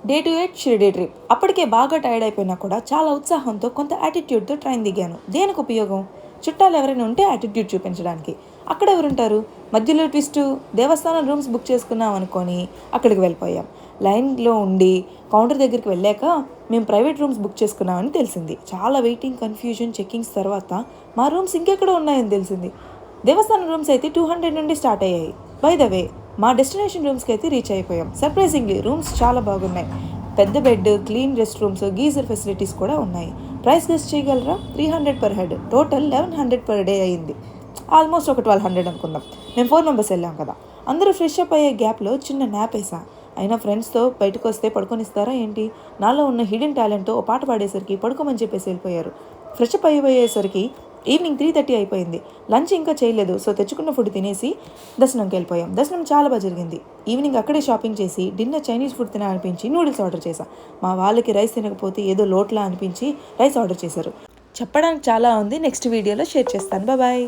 Day to 8 Shirdi trip. అప్పటికే బాగా tired అయిపోయినా కూడా చాలా ఉత్సాహంతో కొంత యాటిట్యూడ్తో ట్రైన్ దిగాను. దేనికి ఉపయోగం? చుట్టాలు ఎవరైనా ఉంటే యాటిట్యూడ్ చూపించడానికి. అక్కడ ఎవరుంటారు? మధ్యలో ట్విస్టు, దేవస్థానం రూమ్స్ బుక్ చేసుకున్నాం అనుకొని అక్కడికి వెళ్ళిపోయాం. లైన్లో ఉండి కౌంటర్ దగ్గరికి వెళ్ళాక మేము ప్రైవేట్ రూమ్స్ బుక్ చేసుకున్నామని తెలిసింది. చాలా వెయిటింగ్, కన్ఫ్యూజన్, చెక్కింగ్స్ తర్వాత మా రూమ్స్ ఇంకెక్కడో ఉన్నాయని తెలిసింది. దేవస్థానం రూమ్స్ అయితే 200 నుండి స్టార్ట్ అయ్యాయి. బై ద వే, మా డెస్టినేషన్ రూమ్స్కి అయితే రీచ్ అయిపోయాం. సర్ప్రైజింగ్లీ రూమ్స్ చాలా బాగున్నాయి. పెద్ద bed, clean rest rooms, geyser facilities కూడా ఉన్నాయి. ప్రైస్ గెస్ట్ చేయగలరా? 300 per head. Total 1100 per day అయింది. ఆల్మోస్ట్ ఒక 1200 అనుకుందాం. మేము 4 మెంబర్స్ వెళ్ళాం కదా. అందరూ ఫ్రెష్ అప్ అయ్యే గ్యాప్లో చిన్న న్యాప్ వేసా. అయినా ఫ్రెండ్స్తో బయటకు వస్తే పడుకొనిస్తారా ఏంటి? నాలో ఉన్న హిడెన్ టాలెంట్తో ఓ పాట పాడేసరికి పడుకోమని చెప్పేసి వెళ్ళిపోయారు. ఫ్రెష్ అప్ అయిపోయేసరికి ఈవినింగ్ 3:30 అయిపోయింది. లంచ్ ఇంకా చేయలేదు. సో తెచ్చుకున్న ఫుడ్ తినేసి దర్శనంకి వెళ్ళిపోయాం. దర్శనం చాలా బాగా జరిగింది. ఈవినింగ్ అక్కడే షాపింగ్ చేసి డిన్నర్ చైనీస్ ఫుడ్ తినాలనిపించి నూడిల్స్ ఆర్డర్ చేశాం. మా వాళ్ళకి రైస్ తినకపోతే ఏదో లోట్లా అనిపించి రైస్ ఆర్డర్ చేశారు. చెప్పడానికి చాలా ఉంది. నెక్స్ట్ వీడియోలో షేర్ చేస్తాను. బాయ్.